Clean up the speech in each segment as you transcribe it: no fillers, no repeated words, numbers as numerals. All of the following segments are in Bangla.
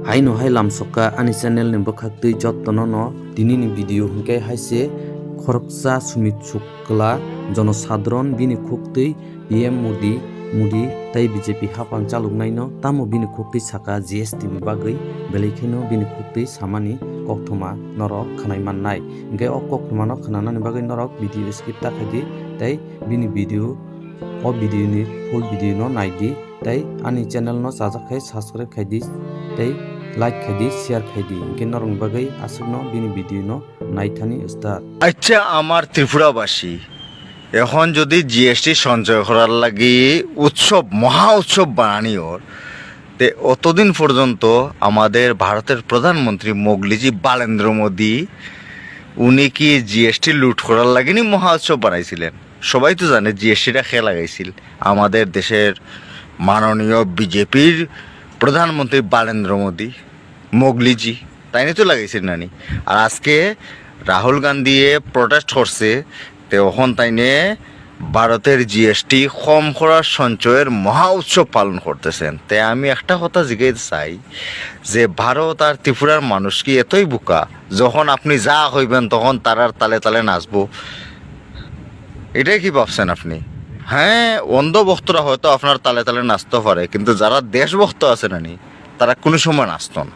Haino hailam soka ani channel ni bokhaktui jottono no dinini video hingke haise khoroksa Sumit Shukla jonosadron bini khoktui PM Modi tai BJP hapang chaluknai no tamo bini khoktui Sakha GST ni bagwi belekhino bini khoktui samani kokthoma norok khanai mannai hingke o kokthoma no khanani bagwi norok video skip takhadi tai bini video o video ni full video no naidi tai ani channel no sajak khai subscribe khaidi tai like khaidi share khaidi hingke norong bagwi asukno bini video no naithani start আচ্ছা আমার ত্রিপুরাবাসী এখন যদি জিএসটি সঞ্চয় করার লাগি উৎসব মহা উৎসব বানানিওর তে অতদিন পর্যন্ত আমাদের ভারতের প্রধানমন্ত্রী মোগলিজি বালেন্দ্র মোদি উনি কি জিএসটি লুট করার লাগেনি মহা উৎসব বানাইছিলেন। সবাই তো জানে জিএসটিটা খেয়ে লাগাইছিল আমাদের দেশের মাননীয় বিজেপির প্রধানমন্ত্রী বালেন্দ্র মোদি মোগলিজি তাই নিয়ে তো লাগাইছিল নানি। আর আজকে রাহুল গান্ধী প্রটেস্ট করছে তখন তাইনে ভারতের জিএসটি কম করার সঞ্চয়ের মহা উৎসব পালন করতেছেন। তাই আমি একটা কথা জিজ্ঞাসা চাই যে ভারত আর ত্রিপুরার মানুষ কি এতই বোকা যখন আপনি যা হইবেন তখন তারার তালে তালে নাচবো? এটাই কি ভাবছেন আপনি? হ্যাঁ, অন্ধভক্তরা হয়তো আপনার তালে তালে নাচতে পারে, কিন্তু যারা দেশভক্ত আছে নানি তারা কোনো সময় নাচত না।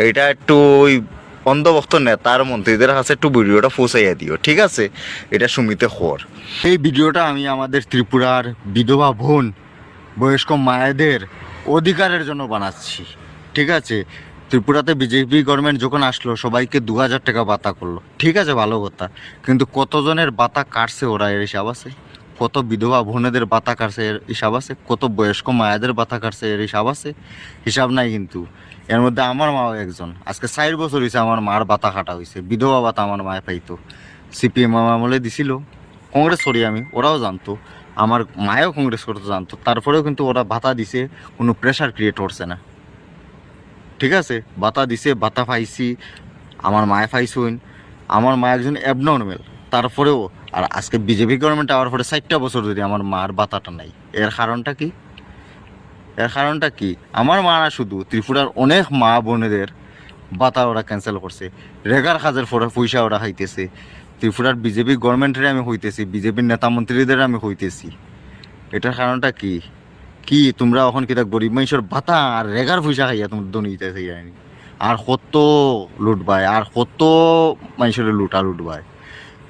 এইটা একটু ওই অন্ধভক্ত নেতার মন্ত্রীদের কাছে একটু ভিডিওটা পৌঁছাইয়া দিও, ঠিক আছে? এটা সুমিতে খবর। এই ভিডিওটা আমি আমাদের ত্রিপুরার বিধবা বোন বয়স্ক মায়েদের অধিকারের জন্য বানাচ্ছি, ঠিক আছে? ত্রিপুরাতে বিজেপি গভর্নমেন্ট যখন আসলো সবাইকে 2000 টাকা ভাতা করলো, ঠিক আছে, ভালো কথা, কিন্তু কতজনের ভাতা কাটছে ওরা এর হিসাব আছে? কত বিধবা বোনেদের ভাতা কাটছে এর হিসাব আছে? কত বয়স্ক মায়েদের ভাতা কাটছে এর হিসাব আছে? হিসাব নাই। কিন্তু এর মধ্যে আমার মাও একজন। আজকে 4 বছর হয়েছে আমার মার ভাতা কাটা হয়েছে। বিধবা ভাতা আমার মায়ে পাইতো, সিপিএম আমলে দিছিল, কংগ্রেস করি আমি, ওরাও জানতো, আমার মায়েও কংগ্রেস করতে জানতো, তারপরেও কিন্তু ওরা ভাতা দিছে, কোনো প্রেশার ক্রিয়েট করছে না, ঠিক আছে? ভাতা দিছে, ভাতা পাইছি, আমার মায়ে পাইছইন, আমার মা একজন অ্যাবনর্মাল, তারপরেও। আর আজকে বিজেপি গভর্নমেন্ট আওয়ার পরে 4টা বছর যদি আমার মার ভাতাটা নাই, এর কারণটা কি? এর কারণটা কি? আমার মা না, শুধু ত্রিপুরার অনেক মা বোনেদের ভাতা ওরা ক্যান্সেল করছে, রেগার কাজের পয়সা ওরা খাইতেছে। ত্রিপুরার বিজেপি গভর্নমেন্টের আমি হইতেছি, বিজেপির নেতা মন্ত্রীদের আমি হইতেছি। এটার কারণটা কি? কি তোমরা এখন কিতা গরিব মানুষের ভাতা আর রেগার পয়সা খাইয়া তোমরা দনিতেছে? আর কত লুটবাই, আর কত মানুষের লুটবাই।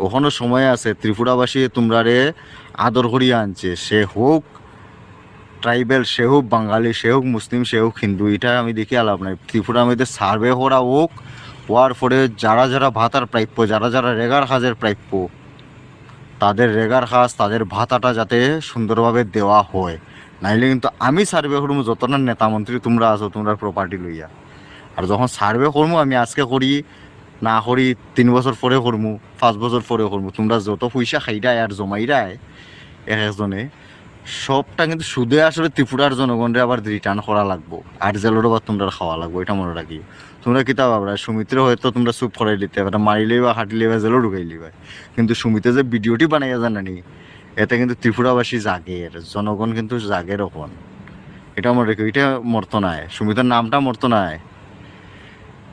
ওখানে সময় আছে। ত্রিপুরাবাসী তোমরা রে আদর করিয়া আনছে, সে হোক ট্রাইবেল, সে হোক বাঙালি, সে হোক মুসলিম, সে হোক হিন্দু, এটা আমি দেখি আলাপ নাই। ত্রিপুরার মধ্যে সার্ভে করা হোক, হওয়ার পরে যারা যারা ভাতার প্রাপ্য, যারা যারা রেগার কাজের প্রাপ্য, তাদের রেগার কাজ, তাদের ভাতাটা যাতে সুন্দরভাবে দেওয়া হয়। নাইলে কিন্তু আমি সার্ভে করবো যতটা নেতা মন্ত্রী তোমরা আছো তোমরা প্রপার্টি লইয়া। আর যখন সার্ভে করবো, আমি আজকে করি না করি 3 বছর পরে করবো, 5 বছর পরে করবো, তোমরা যত পয়সা খাইরায় আর জমাইরায় এক একজনে, সবটা কিন্তু সুদে আসলে ত্রিপুরার জনগণরে আবার রিটার্ন করা লাগবো, আর জেলের আবার তোমরা খাওয়া লাগবো। এটা মনে রাখি। তোমরা কিতা ভাবরা সুমিত্রে হয়তো তোমরা চুপ করাই দিতে পারে, মারিলেই বা হাঁটিলেই বা জেলও ঢুকাই লিবা, কিন্তু সুমিতে যে ভিডিওটি বানাইয়া জানানি, এতে কিন্তু ত্রিপুরাবাসী জাগের, জনগণ কিন্তু জাগের ওখান। এটা মনে রাখি। এটা মর্ত নাই, সুমিতের নামটা মর্ত নাই।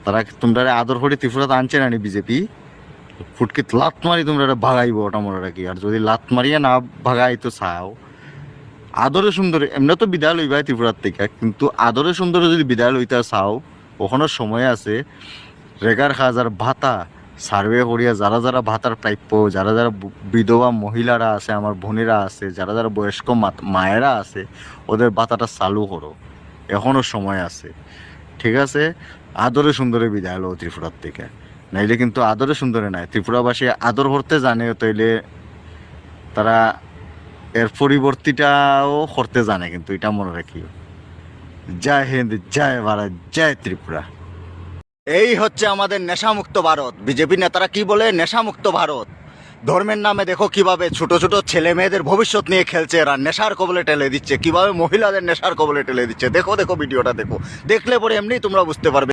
তারা তোমরা আদর করে ত্রিপুরাতে আনছে নানি বিজেপি, ফুটকে লাত মারি তোমরা ভাগাইবো, ওটা মনে রাখি। আর যদি লাত মারিয়া না ভাগাই তো চাও, আদরে সুন্দরে এমনি তো বিদায় লইবাই ত্রিপুরার থেকে, কিন্তু আদরে সুন্দরে যদি বিদায় লইতে চাও, ওখানে সময় আছে। রেগার কাজ আর ভাতা সার্ভে করিয়া যারা যারা ভাতার প্রাপ্য, যারা যারা বিধবা মহিলারা আছে, আমার বোনেরা আছে, যারা যারা বয়স্ক মায়েরা আছে, ওদের ভাতাটা চালু করো, এখনও সময় আছে, ঠিক আছে? আদরে সুন্দরে বিদায় লো ত্রিপুরার থেকে, নাইলে কিন্তু আদরে সুন্দরে নাই। ত্রিপুরাবাসী আদর করতে জানে, তাইলে তারা এর পরিবর্তিটাও করতে জানে, কিন্তু এটা মনে রাখি। জয় হিন্দ, জয় ভারত, জয় ত্রিপুরা। এই হচ্ছে আমাদের নেশামুক্ত ভারত। বিজেপি নেতারা কি বলে? নেশামুক্ত ভারত। ধর্মের নামে দেখো কিভাবে ছোট ছোট ছেলে মেয়েদের ভবিষ্যৎ নিয়ে খেলছে, এরা নেশার কবলে ঠেলে দিচ্ছে, কিভাবে মহিলাদের নেশার কবলে ঠেলে দিচ্ছে। দেখো দেখো ভিডিওটা দেখো, দেখলে পরে এমনি তোমরা বুঝতে পারবে।